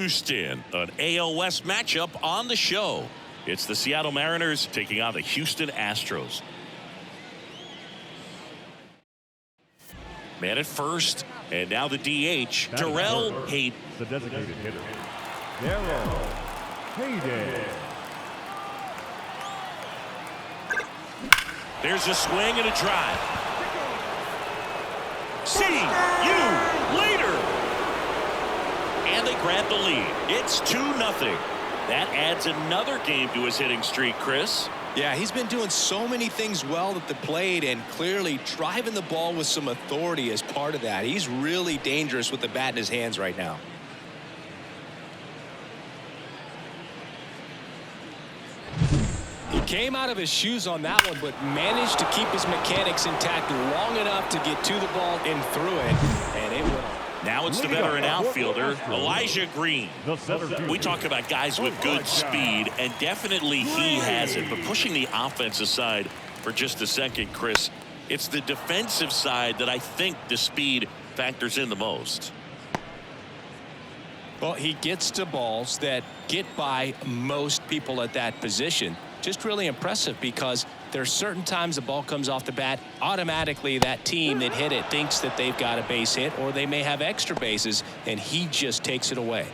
Houston, an AL West matchup on the show. It's the Seattle Mariners taking on the Houston Astros. Man at first, and now the DH, Duel. The designated hitter, Duel. There's a swing and a drive. See you later. And they grab the lead. It's 2-0. That adds another game to his hitting streak, Chris. Yeah, he's been doing so many things well at the plate and clearly driving the ball with some authority as part of that. He's really dangerous with the bat in his hands right now. He came out of his shoes on that one, but managed to keep his mechanics intact long enough to get to the ball and through it, and it went. Now it's the veteran outfielder, Elijah Green. We talk about guys with good speed, and definitely he has it. But pushing the offensive side for just a second, Chris, it's the defensive side that I think the speed factors in the most. Well, he gets to balls that get by most people at that position. Just really impressive because there's certain times the ball comes off the bat, automatically that team that hit it thinks that they've got a base hit or they may have extra bases, and he just takes it away.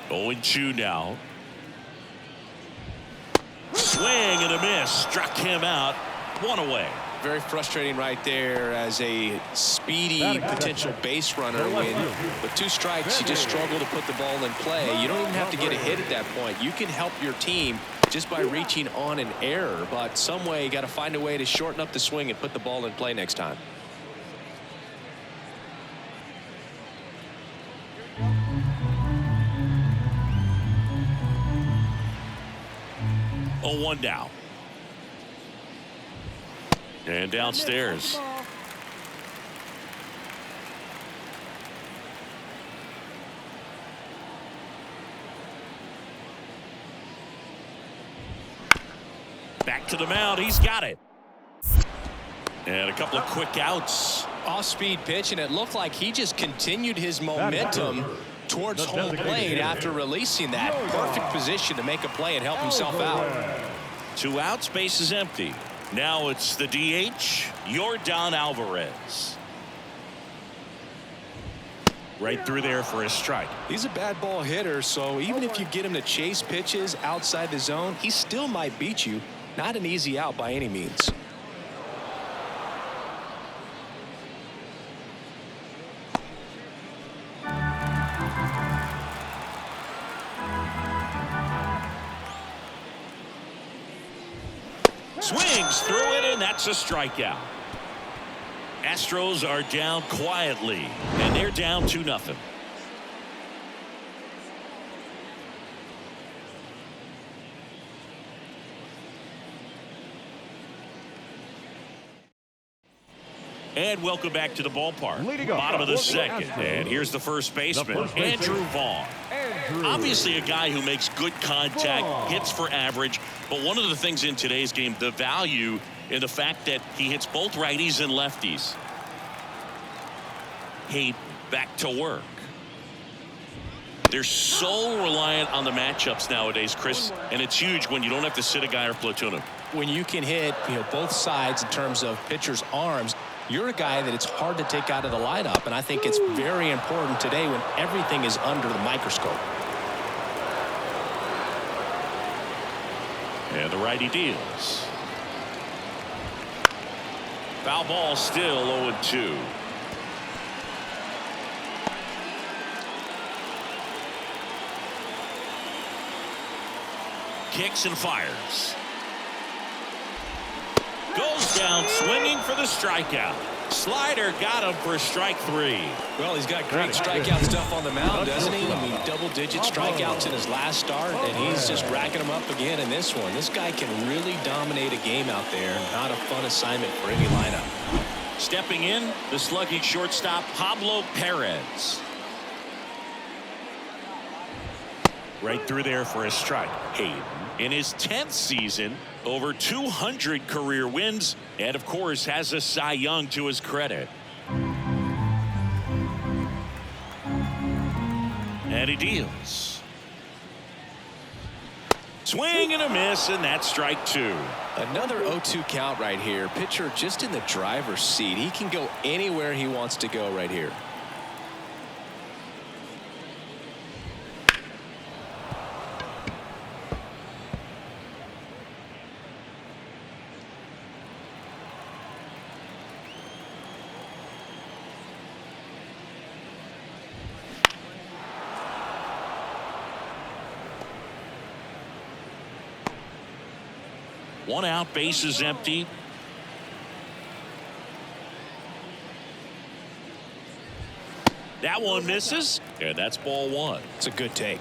Oh, 0-2 now. Swing and a miss. Struck him out. One away. Very frustrating right there as a speedy potential base runner when with 2 strikes you just struggle to put the ball in play. You don't even have to get a hit at that point. You can help your team just by reaching on an error, but some way you got to find a way to shorten up the swing and put the ball in play next time. Oh, 1 down. And downstairs. Back to the mound. He's got it. And a couple of quick outs. Off-speed pitch, and it looked like he just continued his momentum towards home plate after releasing that. Perfect position to make a play and help himself out. 2 outs, base is empty. Now it's the DH, Yordan Alvarez. Right through there for a strike. He's a bad ball hitter, so even if you get him to chase pitches outside the zone, he still might beat you. Not an easy out by any means. Swings through it, and that's a strikeout. Astros are down quietly, and they're down 2-0. And welcome back to the ballpark. Bottom of the second. And here's the first baseman, Andrew Vaughn. Obviously a guy who makes good contact, hits for average. But one of the things in today's game, the value in the fact that he hits both righties and lefties. Hey, back to work. They're so reliant on the matchups nowadays, Chris, and it's huge when you don't have to sit a guy or platoon him. When you can hit, both sides in terms of pitchers' arms, you're a guy that it's hard to take out of the lineup, and I think it's very important today when everything is under the microscope. And the righty deals. Foul ball, still 0-2. Kicks and fires. Goes down swinging for the strikeout. Slider got him for strike 3. Well, he's got great strikeout stuff on the mound, doesn't he? I mean, double-digit strikeouts in his last start, and he's just racking them up again in this one. This guy can really dominate a game out there. Not a fun assignment for any lineup. Stepping in, the sluggy shortstop, Pablo Perez. Right through there for a strike. Hayden, in his 10th season, over 200 career wins, and of course has a Cy Young to his credit. And he deals. Swing and a miss, and that's strike 2. Another 0-2 count right here. Pitcher just in the driver's seat. He can go anywhere he wants to go right here. One out, base is empty. That one misses, and that's ball 1. It's a good take.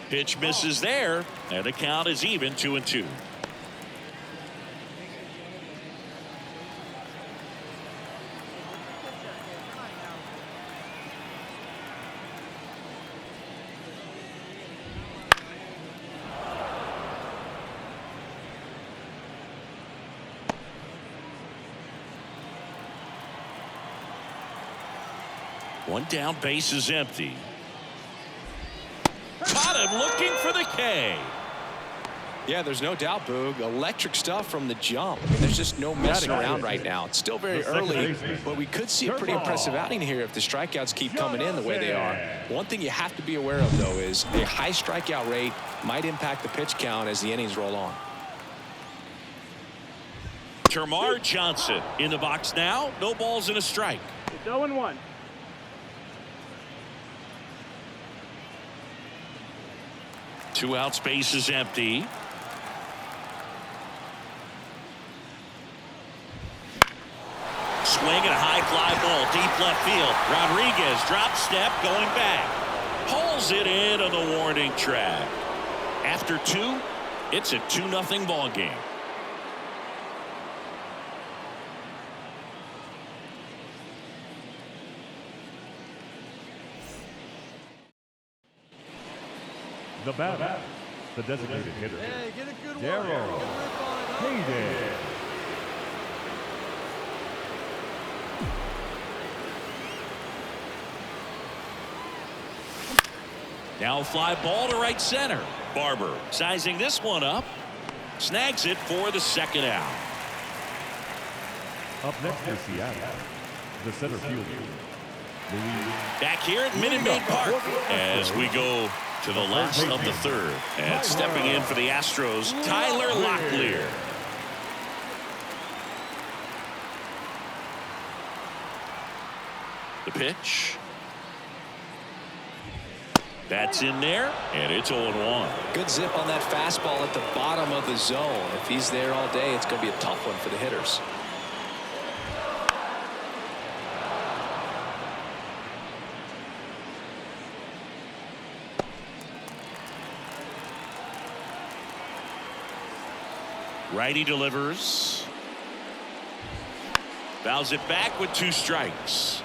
Pitch misses there, and the count is even 2-2. One down, base is empty. Caught him looking for the K. Yeah, there's no doubt, Boog. Electric stuff from the jump. There's just no messing around right now. It's still very early, but we could see a pretty impressive outing here if the strikeouts keep coming in the way they are. One thing you have to be aware of, though, is a high strikeout rate might impact the pitch count as the innings roll on. Termarr Johnson in the box now. No balls and a strike. It's 0-1. Two outs, base is empty. Swing and a high fly ball deep left field. Rodriguez drop step going back. Pulls it in on the warning track. After 2, it's a 2-0 ball game. The batter, the designated hitter. Hey, get a good one. Darryl Hayden. Now a fly ball to right center. Barber sizing this one up. Snags it for the 2nd out. Up next for Seattle, the center fielder. Back here at Minute Maid Park as we go to the last of the 3rd. And stepping in for the Astros, Tyler Locklear. The pitch. That's in there, and it's 0-1. Good zip on that fastball at the bottom of the zone. If he's there all day, it's going to be a tough one for the hitters. Righty delivers. Fouls it back with 2 strikes.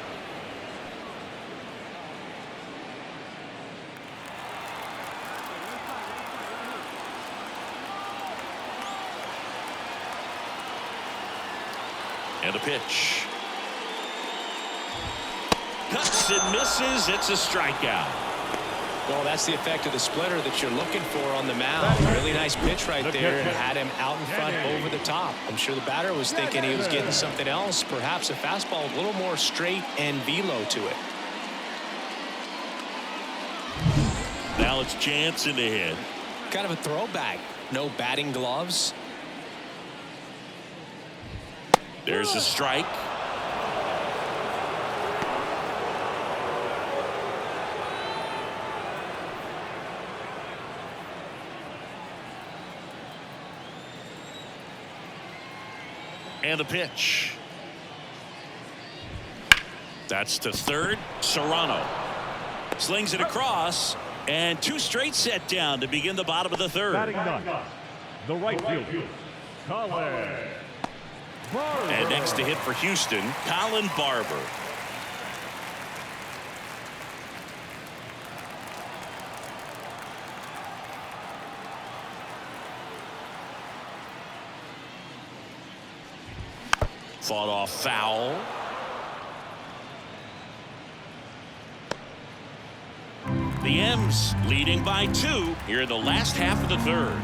And a pitch. Cuts and misses. It's a strikeout. Well, that's the effect of the splitter that you're looking for on the mound. Really nice pitch right there and had him out in front over the top. I'm sure the batter was thinking he was getting something else, perhaps a fastball a little more straight and velo to it. Now it's Jansen to hit. Kind of a throwback. No batting gloves. There's a strike. And the pitch. That's to 3rd. Serrano slings it across, and 2 straight set down to begin the bottom of the 3rd. Batting 9, the right fielder, Colin. And next to hit for Houston, Colin Barber. Fought off foul. The M's leading by 2 here in the last half of the third.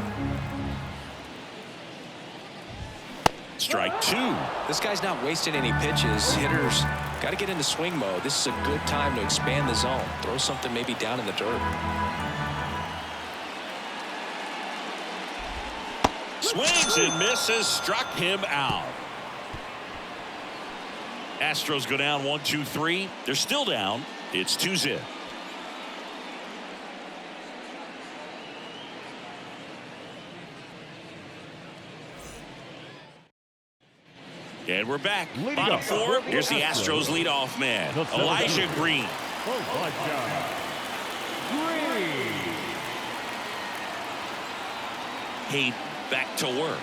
Strike 2. This guy's not wasting any pitches. Hitters got to get into swing mode. This is a good time to expand the zone. Throw something maybe down in the dirt. Swings and misses. Struck him out. Astros go down 1-2-3. They're still down. It's 2-0. And we're back. Bottom 4. Here's the Astros leadoff man, Elijah Green. Hey, back to work.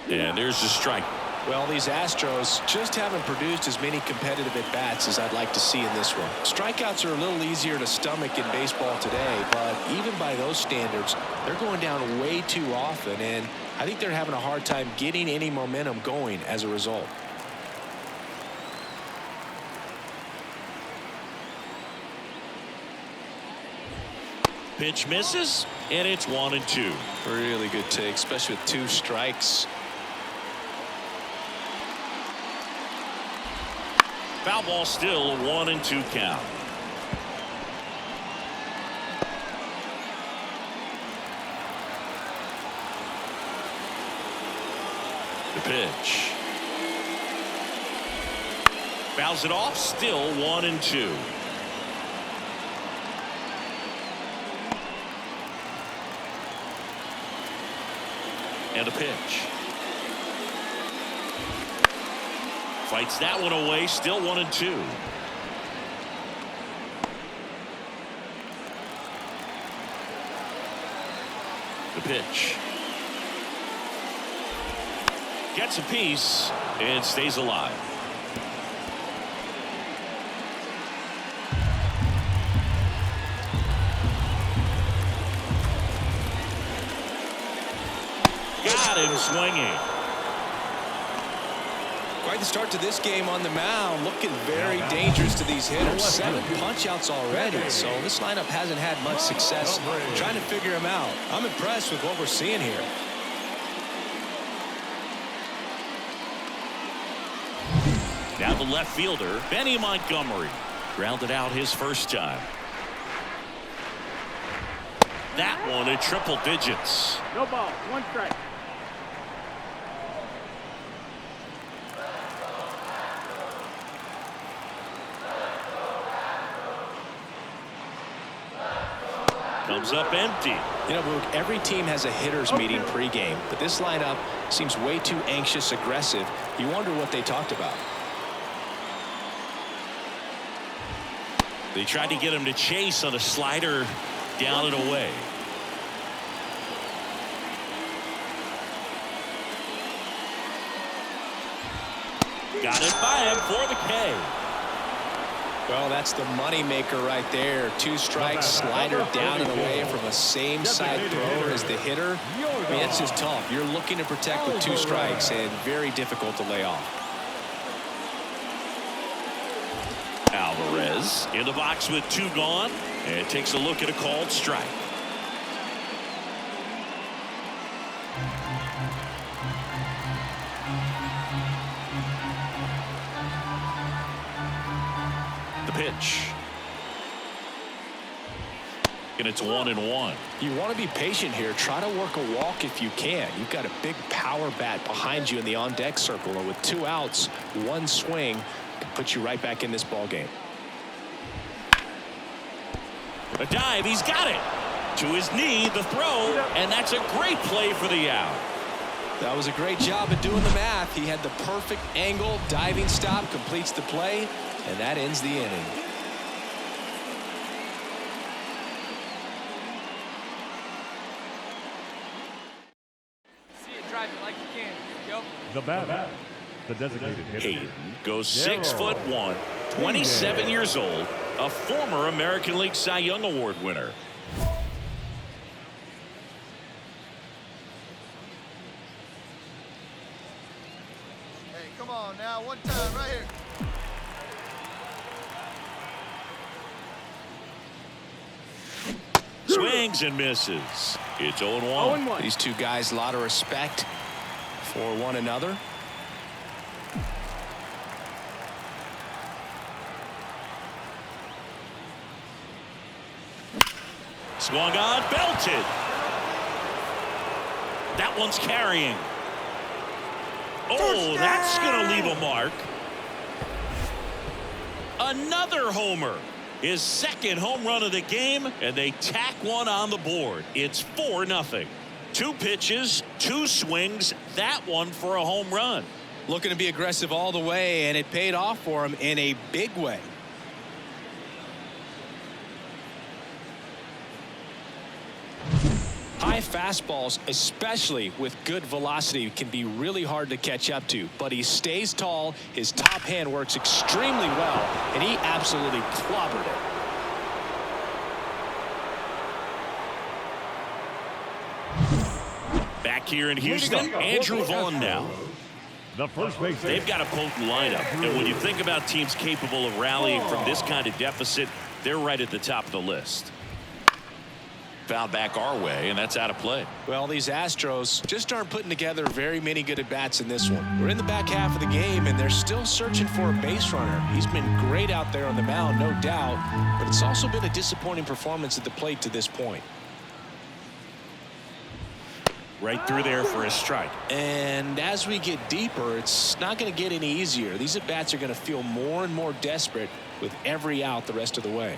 And there's the strike. Well, these Astros just haven't produced as many competitive at-bats as I'd like to see in this one. Strikeouts are a little easier to stomach in baseball today, but even by those standards, they're going down way too often, and I think they're having a hard time getting any momentum going as a result. Pitch misses, and it's 1-2. Really good take, especially with 2 strikes. Foul ball, still a 1-2 count. The pitch. Fouls it off, still 1-2. And a pitch. Fights that one away, still 1-2. The pitch. Gets a piece and stays alive. Got him swinging. Quite the start to this game on the mound, looking very dangerous to these hitters. 7 punch-outs already, so this lineup hasn't had much success trying to figure him out. I'm impressed with what we're seeing here. Now the left fielder, Benny Montgomery, grounded out his first time. That one in triple digits. No ball, 1 strike. Comes up empty. You know, Boog, every team has a hitters meeting pregame, but this lineup seems way too anxious, aggressive. You wonder what they talked about. They tried to get him to chase on a slider down and away. Got it by him for the K. Well, that's the money maker right there. 2 strikes, slider down and away from a same side thrower as the hitter. I mean, it's just tough. You're looking to protect with 2 strikes and very difficult to lay off. Alvarez in the box with 2 gone and takes a look at a called strike. The pitch. And it's 1-1. You want to be patient here. Try to work a walk if you can. You've got a big power bat behind you in the on-deck circle, and with 2 outs, 1 swing can put you right back in this ball game. A dive, he's got it. To his knee, the throw, and that's a great play for the out. That was a great job at doing the math. He had the perfect angle, diving stop, completes the play, and that ends the inning. See it, drive it like you can. Go. The batter, the designated hitter. Hayden goes 6'1", 27 years old, a former American League Cy Young Award winner. Hey, come on now, one time right here. Swings and misses. It's 0-1. These two guys, a lot of respect for one another. Swung on, belted. That one's carrying. Oh, that's going to leave a mark. Another homer. His second home run of the game, and they tack one on the board. It's 4-0. 2 pitches, 2 swings, that one for a home run. Looking to be aggressive all the way, and it paid off for him in a big way. High fastballs, especially with good velocity, can be really hard to catch up to, but he stays tall. His top hand works extremely well, and he absolutely clobbered it. Back here in Houston, Andrew Vaughn now. The first base. They've got a potent lineup, and when you think about teams capable of rallying from this kind of deficit, they're right at the top of the list. Foul back our way, and that's out of play. Well, these Astros just aren't putting together very many good at-bats in this one. We're in the back half of the game, and they're still searching for a base runner. He's been great out there on the mound, no doubt, but it's also been a disappointing performance at the plate to this point. Right through there for a strike. And as we get deeper, it's not going to get any easier. These at-bats are going to feel more and more desperate with every out the rest of the way.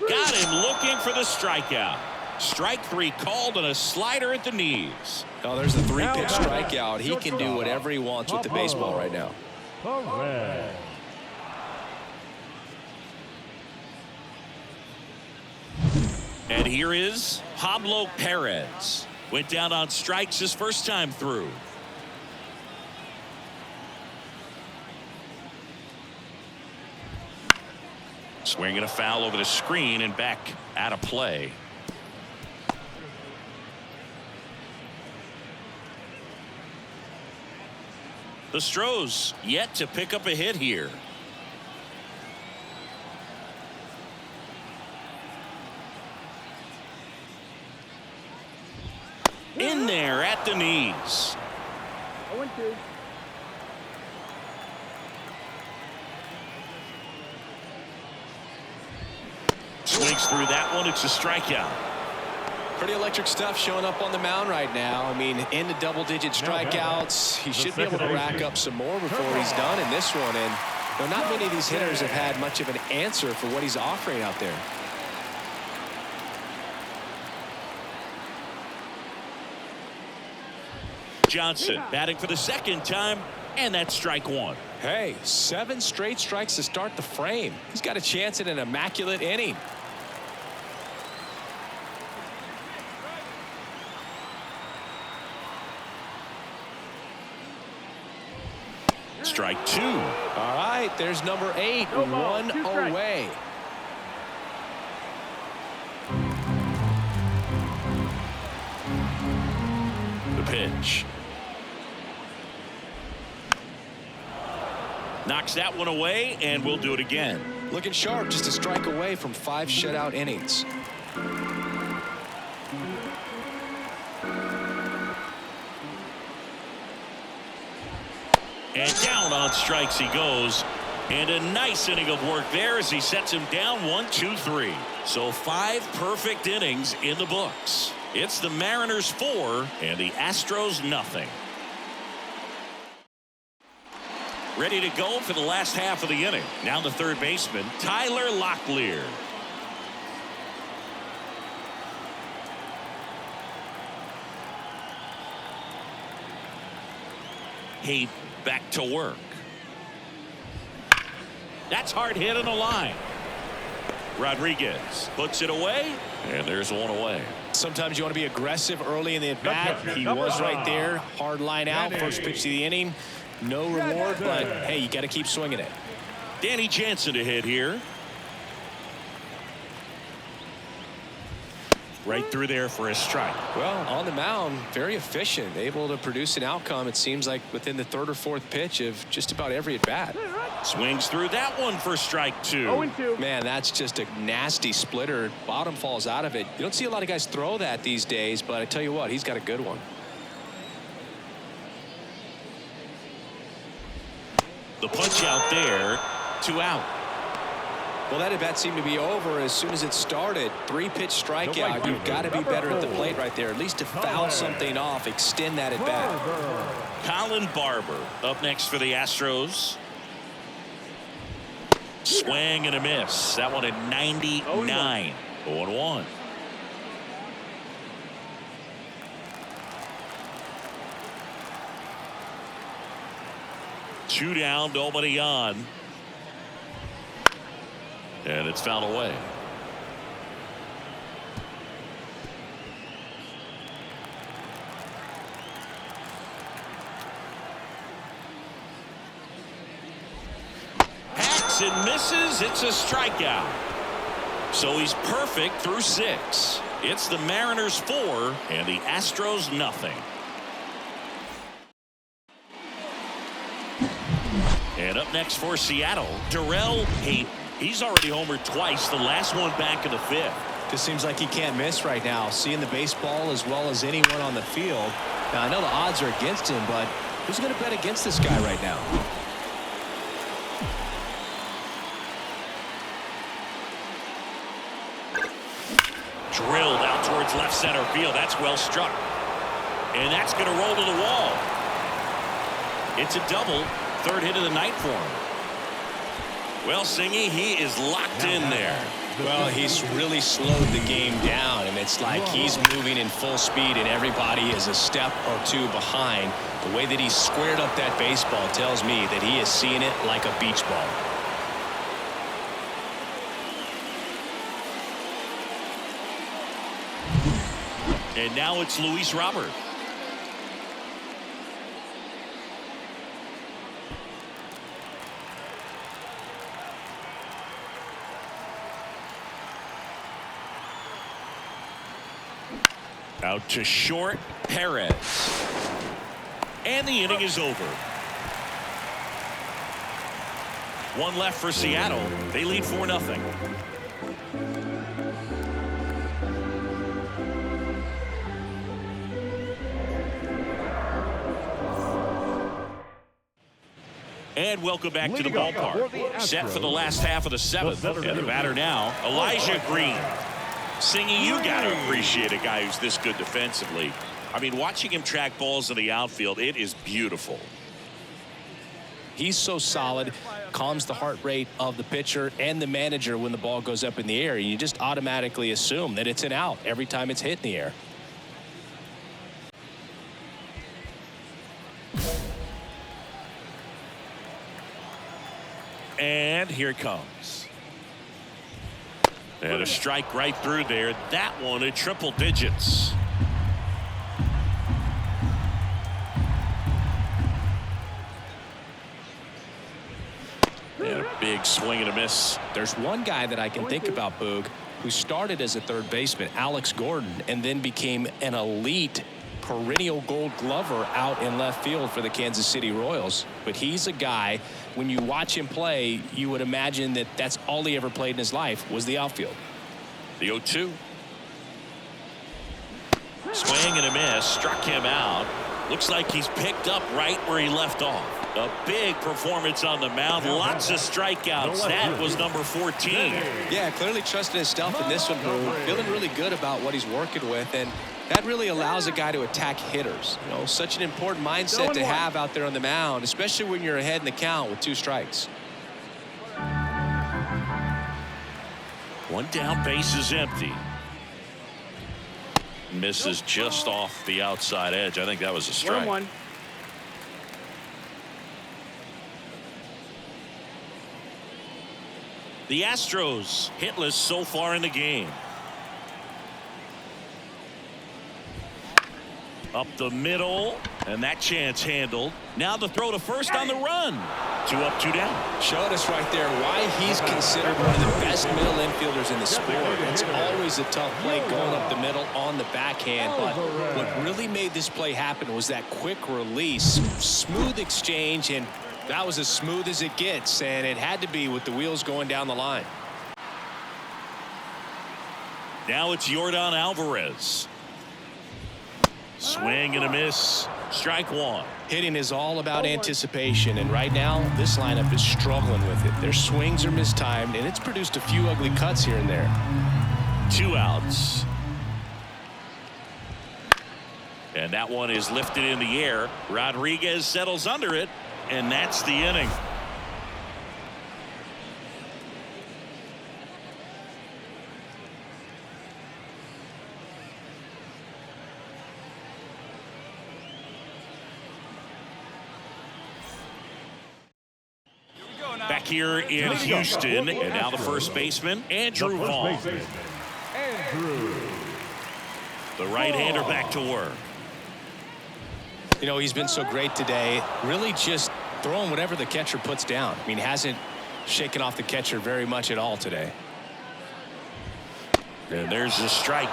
Got him looking for the strikeout. Strike 3 called on a slider at the knees. Oh, there's the 3-pitch strikeout. He can do whatever he wants with the baseball right now. Correct. And here is Pablo Perez. Went down on strikes his first time through. Swinging a foul over the screen and back out of play. The Astros yet to pick up a hit here. In there at the knees. 0-2. Swings through that one. It's a strikeout. Pretty electric stuff showing up on the mound right now. I mean, into double-digit strikeouts. He should be able to rack up some more before he's done in this one. And you know, not many of these hitters have had much of an answer for what he's offering out there. Johnson batting for the second time, and that's strike 1. Hey, 7 straight strikes to start the frame. He's got a chance at an immaculate inning. Strike 2. All right, there's number 8, one away. The pitch. Knocks that one away, and we'll do it again. Looking sharp, just a strike away from 5 shutout innings. And down on strikes he goes. And a nice inning of work there as he sets him down 1-2-3. So 5 perfect innings in the books. It's the Mariners 4 and the Astros nothing. Ready to go for the last half of the inning. Now the third baseman, Tyler Locklear. Hayden back to work. That's hard hit on the line. Rodriguez puts it away, and there's one away. Sometimes you want to be aggressive early in the at-bat. He was right there. Hard line out. First pitch of the inning. No reward, but, hey, you got to keep swinging it. Danny Jansen to hit here. Right through there for a strike. Well, on the mound, very efficient. Able to produce an outcome, it seems like, within the third or fourth pitch of just about every at-bat. Swings through that one for strike 2. 0-2. Man, that's just a nasty splitter. Bottom falls out of it. You don't see a lot of guys throw that these days, but I tell you what, he's got a good one. The punch out there, 2 out. Well, that at-bat seemed to be over as soon as it started. 3-pitch strikeout. You've got to be better at the plate right there, at least to foul something off, extend that at-bat. Colin Barber up next for the Astros. Swing and a miss. That one at 99. 0-1. Two down, nobody on. And it's fouled away. Hacks and misses. It's a strikeout. So he's perfect through 6. It's the Mariners 4 and the Astros nothing. And up next for Seattle, Duel. He's already homered twice, the last one back in the 5th. Just seems like he can't miss right now, seeing the baseball as well as anyone on the field. Now, I know the odds are against him, but who's going to bet against this guy right now? Drilled out towards left center field. That's well struck. And that's going to roll to the wall. It's a double. 3rd hit of the night for him. Well, Singy, he is locked in there. Well, he's really slowed the game down, and it's like he's moving in full speed, and everybody is a step or 2 behind. The way that he squared up that baseball tells me that he is seeing it like a beach ball. And now it's Luis Robert. Out to short, Perez. And the inning is over. 1 left for Seattle. They lead 4-0. And welcome back to the ballpark. Set for the last half of the 7th. And the batter now, Elijah Green. Singy, you got to appreciate a guy who's this good defensively. I mean, watching him track balls in the outfield, it is beautiful. He's so solid, calms the heart rate of the pitcher and the manager when the ball goes up in the air. You just automatically assume that it's an out every time it's hit in the air. And here it comes. And a strike right through there. That one at triple digits. And a big swing and a miss. There's one guy that I can think about, Boog, who started as a third baseman, Alex Gordon, and then became an elite perennial Gold Glover out in left field for the Kansas City Royals. But he's a guy, when you watch him play, you would imagine that that's all he ever played in his life was the outfield. The 0-2. Swing and a miss. Struck him out. Looks like he's picked up right where he left off. A big performance on the mound. Lots of strikeouts. That was number 14. Yeah, clearly trusting his stuff in this one, Boog. Feeling really good about what he's working with, and that really allows a guy to attack hitters. You know, such an important mindset to have out there on the mound, especially when you're ahead in the count with 2 strikes. 1 down, base is empty. Misses just off the outside edge. I think that was a strike. 1-1. The Astros hitless so far in the game. Up the middle, and that chance handled. Now the throw to first on the run. 2 up, 2 down. Showed us right there why he's considered one of the best middle infielders in the sport. It's always a tough play going up the middle on the backhand, but what really made this play happen was that quick release, smooth exchange, and that was as smooth as it gets, and it had to be with the wheels going down the line. Now it's Yordan Alvarez. Swing and a miss. Strike 1. Hitting is all about anticipation, and right now this lineup is struggling with it. Their swings are mistimed, and it's produced a few ugly cuts here and there. 2 outs. And that one is lifted in the air. Rodriguez settles under it, and that's the inning. Back here in Houston, and now the first baseman, Andrew Vaughn. The right-hander back to work. You know, he's been so great today, really just throwing whatever the catcher puts down. I mean, hasn't shaken off the catcher very much at all today. And there's the strike.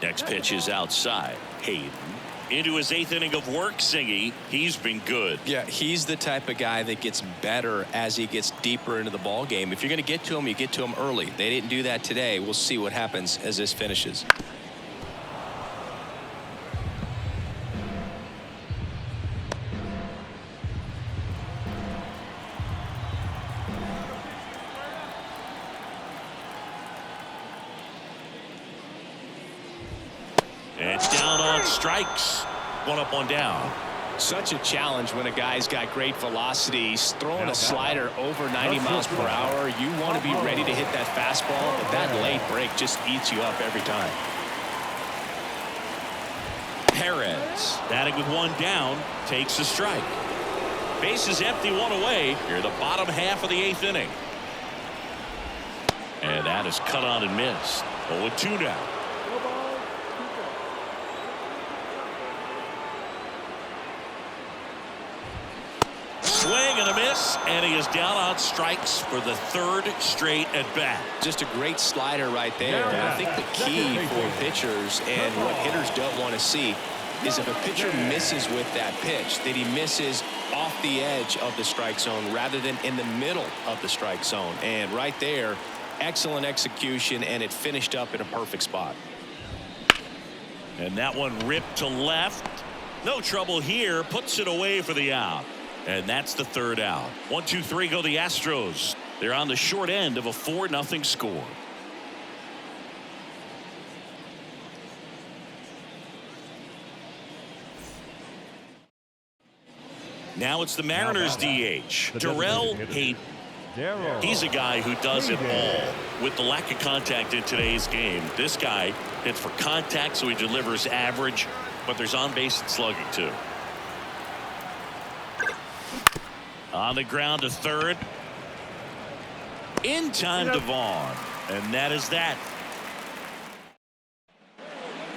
Next pitch is outside. Hayden into his 8th inning of work. Singy, he's been good. Yeah, he's the type of guy that gets better as he gets deeper into the ball game. If you're going to get to him, you get to him early. They didn't do that today. We'll see what happens as this finishes. And down on strikes. 1 up, 1 down. Such a challenge when a guy's got great velocity. He's throwing a slider over 90 miles per hour. You want to be ready to hit that fastball, but that late break just eats you up every time. Perez, batting with 1 down, takes a strike. Base is empty, 1 away. Here the bottom half of the 8th inning. And that is cut on and missed. 0-2 now. Swing and a miss, and he is down on strikes for the 3rd straight at bat. Just a great slider right there. And I think the key for pitchers and what hitters don't want to see is if a pitcher misses with that pitch, that he misses off the edge of the strike zone rather than in the middle of the strike zone. And right there, excellent execution, and it finished up in a perfect spot. And that one ripped to left. No trouble here. Puts it away for the out. And that's the 3rd out. 1, 2, 3 go the Astros. They're on the short end of a 4-0 score. Now it's the Mariners DH. Duel Hayden. He's a guy who does it all. With the lack of contact in today's game, this guy hits for contact, so he delivers average, but there's on base and slugging too. On the ground to 3rd. In time to Vaughn. And that is that.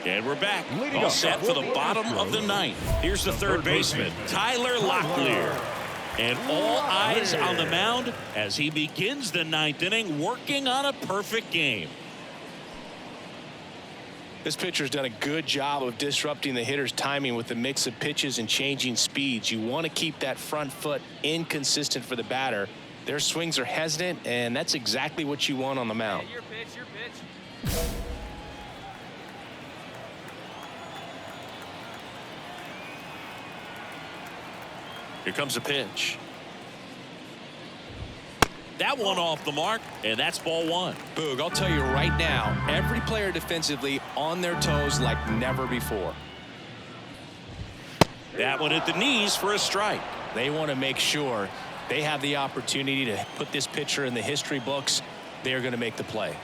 And we're back. All set for the bottom of the 9th. Here's the 3rd baseman, Tyler Locklear. And all eyes on the mound as he begins the 9th inning, working on a perfect game. This pitcher's done a good job of disrupting the hitter's timing with the mix of pitches and changing speeds. You want to keep that front foot inconsistent for the batter. Their swings are hesitant, and that's exactly what you want on the mound. Your pitch. Here comes a pitch. That one off the mark, and that's ball 1. Boog, I'll tell you right now, every player defensively on their toes like never before. That one at the knees for a strike. They want to make sure they have the opportunity to put this pitcher in the history books. They're going to make the play.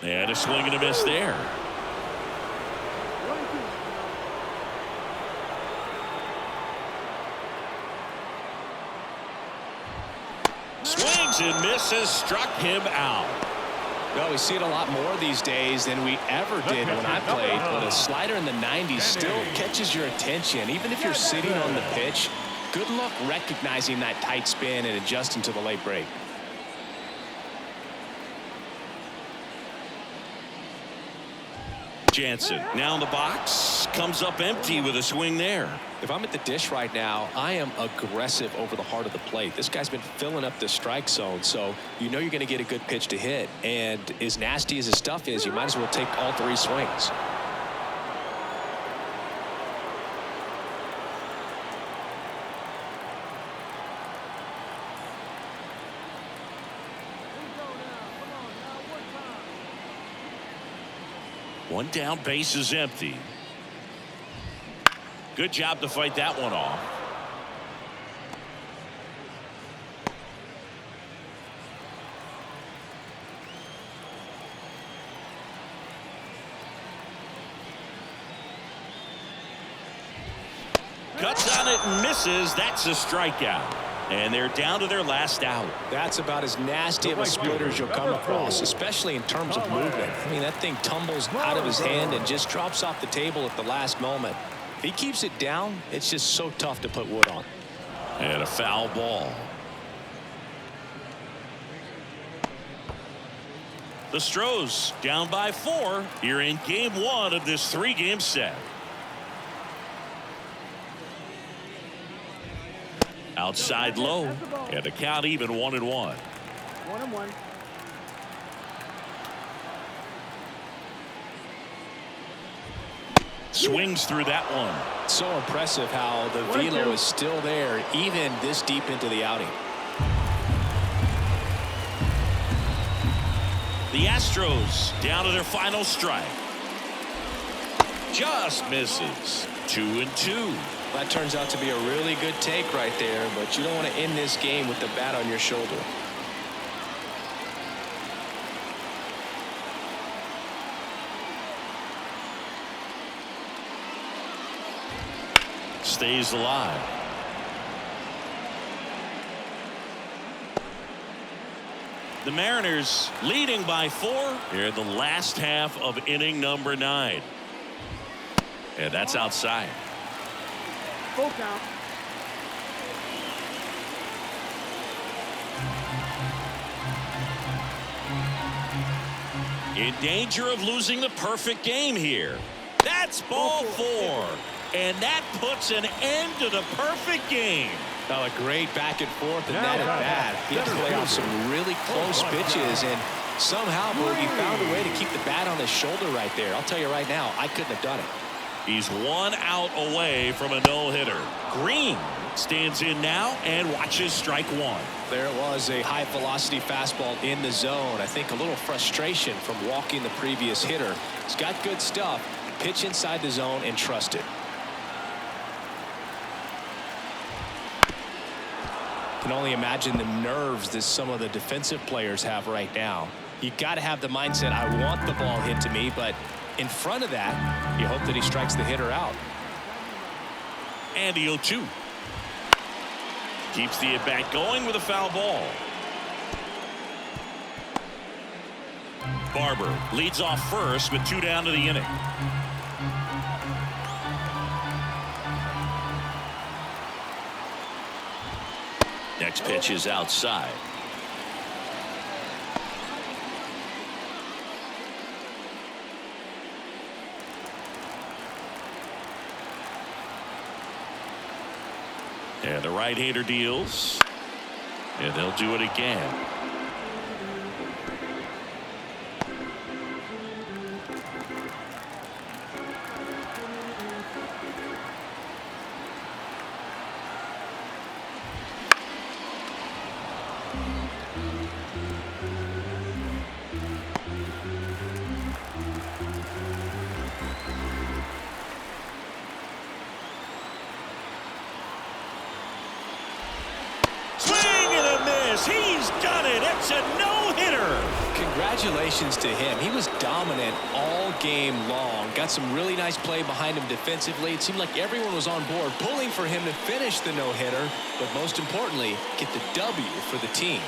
And a swing and a miss there. Swings and misses, struck him out. Well, we see it a lot more these days than we ever did when I played, but a slider in the 90s still catches your attention. Even if you're sitting on the pitch, good luck recognizing that tight spin and adjusting to the late break. Jansen now in the box, comes up empty with a swing there. If I'm at the dish right now, I am aggressive over the heart of the plate. This guy's been filling up the strike zone, so you know you're going to get a good pitch to hit. And as nasty as his stuff is, you might as well take all three swings. One down, base is empty. Good job to fight that one off. Cuts on it and misses. That's a strikeout. And they're down to their last out. That's about as nasty of a splitter as you'll come across, especially in terms of movement. I mean, that thing tumbles out of his hand and just drops off the table at the last moment. If he keeps it down, it's just so tough to put wood on. And a foul ball. The Astros down by 4 here in game 1 of this 3-game set. Outside low, and the count even 1-1. 1-1. Swings through that one. So impressive how the velo is still there even this deep into the outing. The Astros down to their final strike. Just misses. 2-2. That turns out to be a really good take right there, but you don't want to end this game with the bat on your shoulder. Stays alive. The Mariners leading by 4 here in the last half of inning number 9. And that's outside. Full count. In danger of losing the perfect game here. That's ball 4. And that puts an end to the perfect game. Well, a great back and forth and that at bat. He had to play off some really close pitches, and somehow he found a way to keep the bat on his shoulder right there. I'll tell you right now, I couldn't have done it. He's 1 out away from a no-hitter. Green stands in now and watches strike 1. There it was, a high-velocity fastball in the zone. I think a little frustration from walking the previous hitter. He's got good stuff. Pitch inside the zone and trust it. Can only imagine the nerves that some of the defensive players have right now. You got to have the mindset, I want the ball hit to me, but in front of that, you hope that he strikes the hitter out. And the 0-2. Keeps the at-bat going with a foul ball. Barber leads off first with 2 down to the inning. Next pitch is outside. And the right-hander deals. And they'll do it again. He's done it. It's a no no-hitter. Congratulations to him. He was dominant all game long. Got some really nice play behind him defensively. It seemed like everyone was on board, pulling for him to finish the no-hitter, but most importantly, get the W for the team.